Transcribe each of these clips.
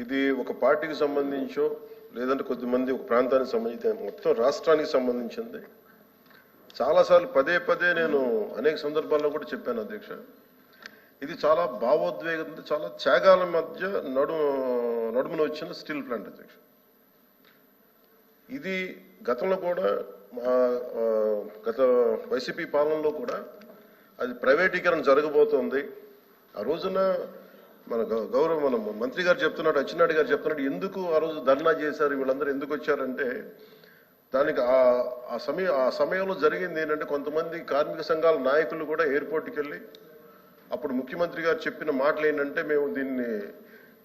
ఇది ఒక పార్టీకి సంబంధించో లేదంటే కొద్దిమంది ఒక ప్రాంతానికి సంబంధించి మొత్తం రాష్ట్రానికి సంబంధించింది. చాలాసార్లు పదే పదే నేను అనేక సందర్భాల్లో కూడా చెప్పాను అధ్యక్ష. ఇది చాలా భావోద్వేగంతో చాలా త్యాగాల మధ్య నడుమున వచ్చిన స్టీల్ ప్లాంట్ అధ్యక్ష. ఇది గతంలో కూడా గత వైసీపీ పాలనలో కూడా అది ప్రైవేటీకరణ జరగబోతోంది. ఆ రోజున మన మంత్రి గారు చెప్తున్నాడు, అచ్చెన్నాయుడు గారు చెప్తున్నాడు, ఎందుకు ఆ రోజు ధర్నా చేశారు, వీళ్ళందరూ ఎందుకు వచ్చారంటే దానికి ఆ సమయంలో జరిగింది ఏంటంటే కొంతమంది కార్మిక సంఘాల నాయకులు కూడా ఎయిర్పోర్ట్కి వెళ్ళి అప్పుడు ముఖ్యమంత్రి గారు చెప్పిన మాటలు ఏంటంటే మేము దీన్ని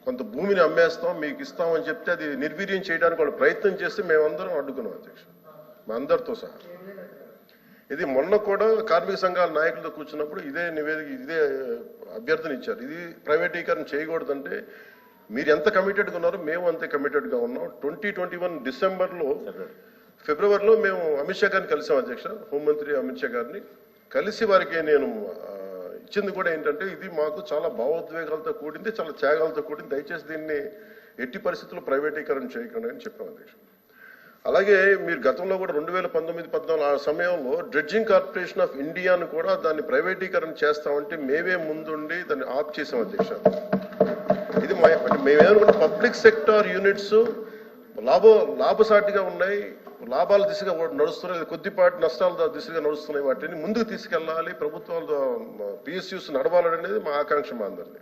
కొంత భూమిని అమ్మేస్తాం మీకు ఇస్తామని చెప్తే అది నిర్వీర్యం చేయడానికి వాళ్ళు ప్రయత్నం చేస్తే మేమందరం అడ్డుకున్నాం అధ్యక్ష, మా అందరితో సహా. ఇది మొన్న కూడా కార్మిక సంఘాల నాయకులతో కూర్చున్నప్పుడు ఇదే నివేదిక ఇదే అభ్యర్థన ఇచ్చారు. ఇది ప్రైవేటీకరణ చేయకూడదంటే మీరు ఎంత కమిటెడ్గా ఉన్నారో మేము అంతే కమిటెడ్గా ఉన్నాం. 2021 ఫిబ్రవరిలో మేము అమిత్ షా గారిని కలిసాం అధ్యక్ష, హోంమంత్రి అమిత్ షా గారిని కలిసి వారికి నేను ఇచ్చింది కూడా ఏంటంటే ఇది మాకు చాలా భావోద్వేగాలతో కూడింది, చాలా త్యాగాలతో కూడింది, దయచేసి దీన్ని ఎట్టి పరిస్థితుల్లో ప్రైవేటీకరణ చేయకండి అని చెప్పాం అధ్యక్ష. అలాగే మీరు గతంలో కూడా 2019-14 ఆ సమయంలో డ్రెడ్జింగ్ కార్పొరేషన్ ఆఫ్ ఇండియాను కూడా దాన్ని ప్రైవేటీకరణ చేస్తామంటే మేమే ముందుండి దాన్ని ఆప్ చేసాం అధ్యక్ష. ఇది మేమేమనుకుంటే పబ్లిక్ సెక్టార్ యూనిట్స్ లాభసాటిగా ఉన్నాయి, లాభాల దిశగా నడుస్తున్నాయి, కొద్దిపాటి నష్టాల దిశగా నడుస్తున్నాయి, వాటిని ముందుకు తీసుకెళ్లాలి, ప్రభుత్వాలు పిఎస్యూస్ నడవాలనేది మా ఆకాంక్ష మా అందరినీ.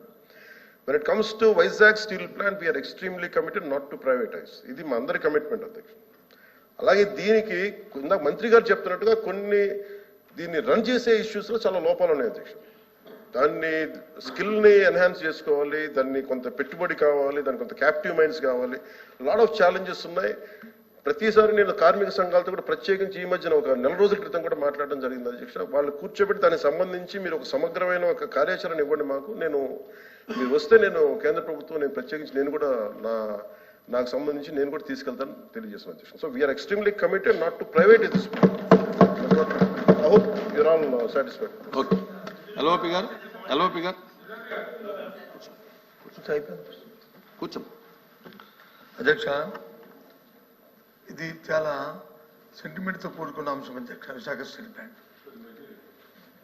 When it comes to Vizag steel plant, we are extremely committed not to privatize. ఇది మా అందరి కమిట్మెంట్ అధ్యక్ష. అలాగే దీనికి ఇందాక మంత్రి గారు చెప్తున్నట్టుగా దీన్ని రన్ చేసే ఇష్యూస్లో చాలా లోపాలు ఉన్నాయి అధ్యక్ష. దాన్ని స్కిల్ని ఎన్హాన్స్ చేసుకోవాలి, దాన్ని కొంత పెట్టుబడి కావాలి, దానికి కొంత క్యాప్టివ్ మైండ్స్ కావాలి, లాట్ ఆఫ్ ఛాలెంజెస్ ఉన్నాయి. ప్రతిసారి నేను కార్మిక సంఘాలతో కూడా ప్రత్యేకించి ఈ మధ్యన ఒక 4 రోజుల క్రితం కూడా మాట్లాడడం జరిగింది అధ్యక్ష. వాళ్ళు కూర్చోబెట్టి దానికి సంబంధించి మీరు ఒక సమగ్రమైన ఒక కార్యాచరణ ఇవ్వండి మాకు, మీరు వస్తే నేను కేంద్ర ప్రభుత్వం నేను ప్రత్యేకించి నేను కూడా నాకు సంబంధించి నేను కూడా తీసుకెళ్తాను తెలియజేసిన అధ్యక్ష. So we're extremely committed not to private this. I hope you're all satisfied. Okay LOP గారు కూర్చో. అధ్యక్ష, ఇది చాలా సెంటిమెంట్తో కూడుకున్న అంశం అధ్యక్ష. విశాఖ స్టీల్ ప్లాంట్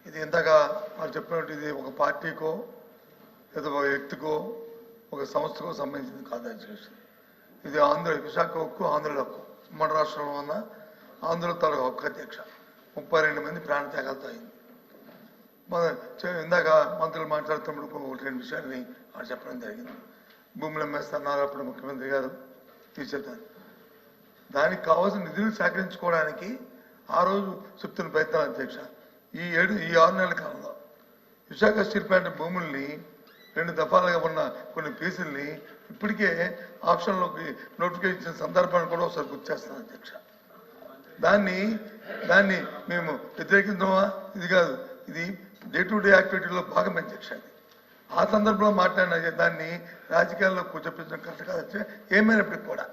ఇది ఇందాక వాళ్ళు చెప్పినట్టు ఇది ఒక పార్టీకో లేదా ఒక వ్యక్తికో ఒక సంస్థకో సంబంధించింది కాదు అధ్యక్ష. ఇది విశాఖ హక్కు, ఆంధ్రుల హక్కు, మన రాష్ట్రంలో ఉన్న ఆంధ్రుల తాలూకు హక్కు అధ్యక్ష. 32 మంది ప్రాణత్యాగాలతో అయింది. ఇందాక మంత్రులు మాట్లాడుతున్నప్పుడు 1-2 విషయాన్ని వాళ్ళు చెప్పడం జరిగింది. భూములు అమ్మేస్తున్నారు అప్పుడు ముఖ్యమంత్రి గారు తీసేద్దారు. దానికి కావాల్సిన నిధులు సేకరించుకోవడానికి ఆ రోజు చెప్తున్న ప్రయత్నాలు అధ్యక్ష. ఈ 6 నెలల కాలంలో విశాఖ స్టీల్ ప్లాంట్ భూముల్ని 2 దఫాలుగా ఉన్న కొన్ని పీసుల్ని ఇప్పటికే ఆప్షన్లోకి నోటిఫికేషన్ ఇచ్చిన సందర్భాన్ని కూడా ఒకసారి గుర్తు చేస్తాను అధ్యక్ష. దాన్ని మేము వ్యతిరేకించమా? ఇది కాదు, ఇది డే టు డే యాక్టివిటీలో భాగం అధ్యక్ష. ఆ సందర్భంలో మాట్లాడిన దాన్ని రాజకీయాల్లో కూర్చోపించడం కరెక్ట్ కాదు. ఏమైనప్పటికీ కూడా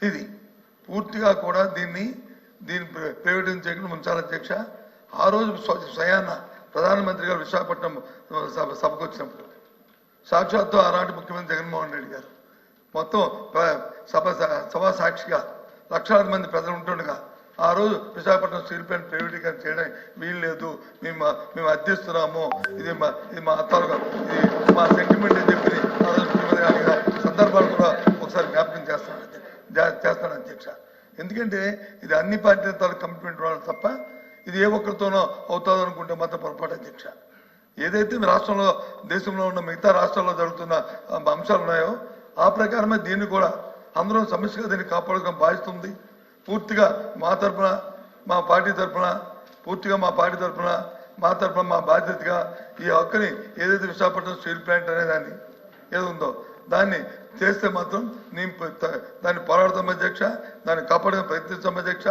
ఇది పూర్తిగా కూడా దీన్ని ప్రైవేటైజ్ చేయకుండా ఉంచాలి అధ్యక్ష. ఆ రోజు స్వయాన ప్రధానమంత్రి గారు విశాఖపట్నం సభకు వచ్చినప్పుడు సాక్షాత్తు ఆనాటి ముఖ్యమంత్రి జగన్మోహన్ రెడ్డి గారు మొత్తం సభా సాక్షిగా లక్షలాది మంది ప్రజలు ఉంటుండగా ఆ రోజు విశాఖపట్నం స్టీల్ ప్లాంట్ ప్రైవేటీకరణ చేయడం వీలు లేదు, మేము అర్థిస్తున్నాము, ఇది మా తాలూకా ఇది మా సెంటిమెంట్ అని చెప్పి ఆ రోజు ముఖ్యమంత్రి గారి సందర్భాలు కూడా ఒకసారి జ్ఞాపకం చేస్తాను అధ్యక్ష. ఎందుకంటే ఇది అన్ని పార్టీల తాలూకు కమిట్మెంట్ వాళ్ళు తప్ప ఇది ఏ ఒక్కరితోనో అవుతుందో అనుకుంటే మాత్రం పొరపాటు అధ్యక్ష. ఏదైతే రాష్ట్రంలో దేశంలో ఉన్న మిగతా రాష్ట్రాల్లో జరుగుతున్న అంశాలు ఉన్నాయో ఆ ప్రకారమే దీన్ని కూడా అందరం సమస్యగా దీన్ని కాపాడుకోవడం బాధిస్తుంది. పూర్తిగా మా తరఫున మా పార్టీ తరఫున మా బాధ్యతగా ఈ హక్కుని ఏదైతే విశాఖపట్నం స్టీల్ ప్లాంట్ అనే దాన్ని ఏది ఉందో దాన్ని చేస్తే మాత్రం దాన్ని పోరాడతాం అధ్యక్ష, దాన్ని కాపాడడం ప్రయత్నిస్తాం అధ్యక్ష.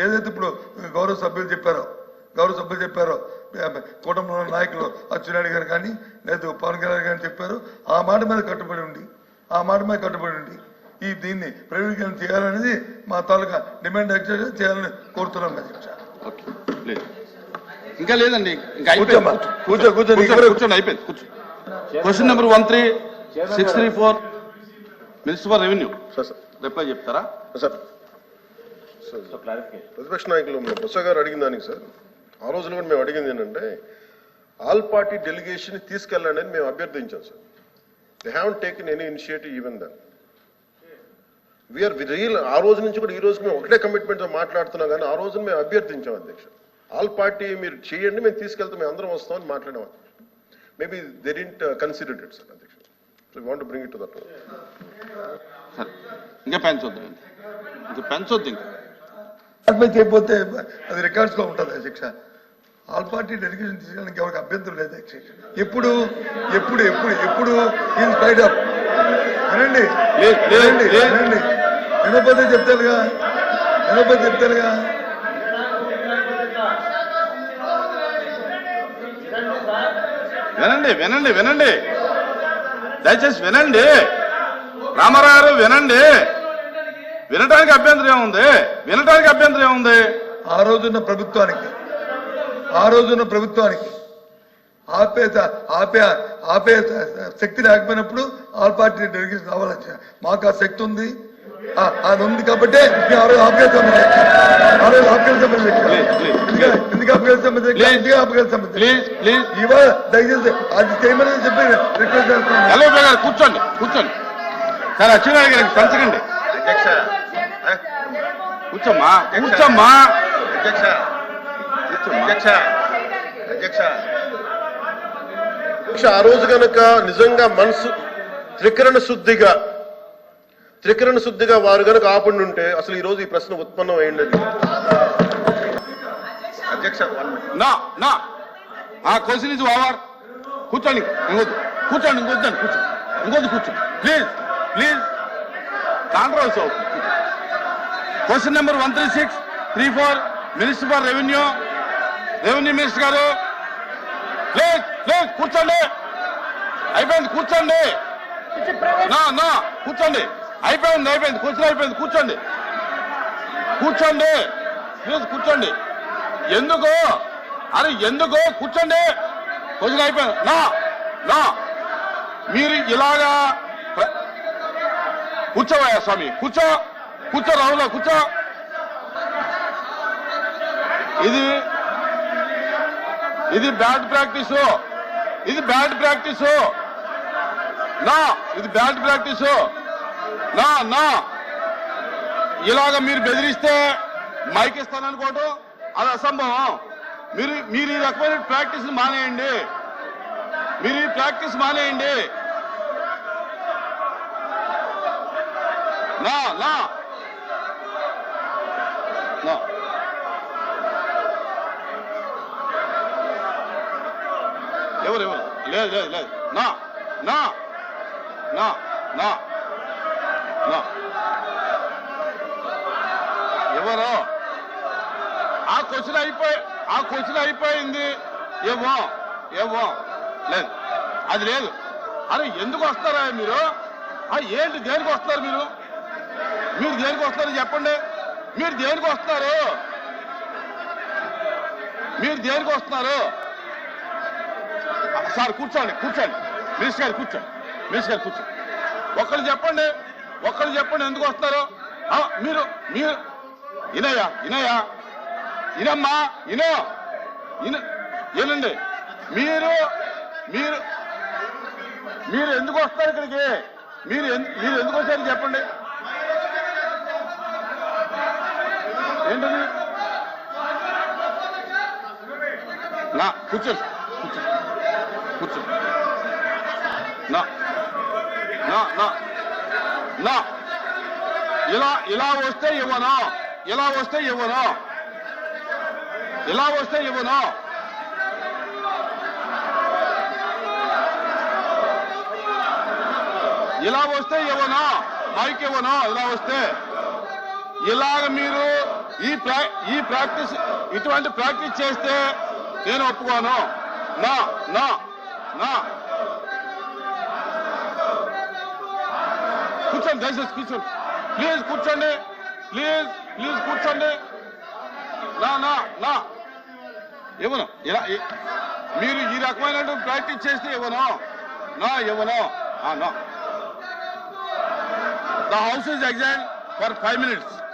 ఏదైతే ఇప్పుడు గౌరవ సభ్యులు చెప్పారో కూటమిలో నాయకులు అచ్చెన్నాయుడు గారు కానీ లేదా పవన్ కళ్యాణ్ గారు చెప్పారు, ఆ మాట మీద కట్టుబడి ఉండి దీన్ని ప్రైవేటీకరణ చేయాలనేది మా తాలూకా డిమాండ్ యాక్చువల్గా చేయాలని కోరుతున్నాం అధ్యక్ష. ఇంకా లేదండి, కూర్చోండి, అయిపోయింది. Question number 13634 minister for revenue sir sir reply చెప్తారా? సార్ ప్రతిపక్ష నాయకులు బొత్స గారు అడిగిన దానికి సార్ ఆ రోజున కూడా మేము అడిగింది ఏంటంటే ఆల్ పార్టీ డెలిగేషన్ తీసుకెళ్ళండి అని మేము అభ్యర్థించాం sir. They haven't taken any initiative even then. We are real ఆ రోజు నుంచి కూడా ఈ రోజు మేము ఒకటే కమిట్మెంట్తో మాట్లాడుతున్నాం కానీ ఆ రోజున మేము అభ్యర్థించాం అధ్యక్ష. ఆల్ పార్టీ మీరు చేయండి మేము తీసుకెళ్తాం మేము అందరం వస్తామని మాట్లాడాం. Maybe they didn't consider it sir అధ్యక్ష. So want to bring it to that. సరే ఇంకా పెంచొద్దు, ఇంకా పెంచొద్దు. ఇంకా దానిపై చేయకపోతే అది రికార్డ్స్ లో ఉంటుంది అధ్యక్ష. ఆల్ పార్టీ డెలిగేషన్ తీసుకోవడానికి ఎవరికి అభ్యంతరం లేదు అధ్యక్ష. ఎప్పుడు ఎప్పుడు ఎప్పుడు ఎప్పుడు ఇన్ స్పైట్ ఆఫ్ వినండి వినండి వినండి వినకపోతే చెప్తారుగా వినకపోతే చెప్తారుగా. వినండి వినండి వినండి, దయచేసి వినండి. రామారావు గారు వినండి. వినటానికి అభ్యంతరం ఏముంది? వినటానికి అభ్యంతరం ఏముంది? ఆ రోజున్న ప్రభుత్వానికి ఆపే శక్తి లేకపోయినప్పుడు ఆల్ పార్టీ డెలిగేషన్ కావాలని మాకు ఆ శక్తి ఉంది. అది ఉంది కాబట్టి మేము ఆ రోజు ఆపగలుగుతాం. ఇవాళ దయచేసి అది చేయమని చెప్పి రిక్వెస్ట్ చేస్తున్నాను. హలో గారు కూర్చోండి కూర్చోండి. సరే అచ్చెన్నాయుడు గారికి పెంచకండి. కూర్చోమ్మా కూర్చోమ్మా. ఆ రోజు కనుక నిజంగా మనసు త్రికరణ శుద్ధిగా వారు కనుక ఆపండి ఉంటే అసలు ఈ రోజు ఈ ప్రశ్న ఉత్పన్నం అయ్యింది. అధ్యక్ష నా క్వశ్చన్ ఇస్ ఓవర్. కూర్చోండి ఇంకొద్దు, కూర్చోండి ఇంకొద్దండి, ఇంకొద్దు కూర్చోండి ప్లీజ్ ప్లీజ్. కాంట్రవర్సీ అవుతుంది. Question number 13634 minister for revenue minister గారు ప్లీజ్ ప్లీజ్ కూర్చోండి. అయిపోయింది కూర్చోండి. నా కూర్చోండి. అయిపోయింది క్వశ్చన్ అయిపోయింది. కూర్చోండి ప్లీజ్ కూర్చోండి. ఎందుకు కూర్చోండి. క్వశ్చన్ అయిపోయింది. నా మీరు ఇలాగా కూర్చోవయ్యా స్వామి, కూర్చో రాహుల్ కూర్చో. ఇది బ్యాడ్ ప్రాక్టీస్. ఇది బ్యాడ్ ప్రాక్టీస్. నా ఇలాగ మీరు బెదిరిస్తే మైక్ ఇస్తాననుకోవటం అది అసంభవం. మీరు ఈ రకమైన ప్రాక్టీస్ మానేయండి. నా ఎవరు లేదు నా ఎవరు ఆ క్వశ్చన్ అయిపోయింది. ఏమో లేదు, అది లేదు. అరే ఎందుకు వస్తారా మీరు? ఏంటి దేనికి వస్తారు మీరు దేనికి వస్తారు చెప్పండి. మీరు దేనికి వస్తున్నారు? సార్ కూర్చోండి మినిస్టర్ గారు కూర్చోండి. ఒక్కళ్ళు చెప్పండి ఎందుకు వస్తారు? మీరు ఇనమ్మా ఏనండి. మీరు ఎందుకు వస్తారు ఇక్కడికి? మీరు ఎందుకు వచ్చారు చెప్పండి. ఏంటది? నా కూర్చోండి. నా ఇలా వస్తే ఇవ్వను. ఇలా వస్తే ఇవ్వను. మైక్ ఇవ్వను. ఇలా వస్తే ఇలాగ మీరు ఈ ప్రాక్టీస్ ఇటువంటి ప్రాక్టీస్ చేస్తే నేను ఒప్పుకోను. నా కూర్చోండి దయచేసి కూర్చోండి. ప్లీజ్ కూర్చోండి. నా ఇవ్వను. ఇలా మీరు ఈ రకమైన ప్రాక్టీస్ చేస్తే ఇవ్వను. The house is adjourned for 5 minutes.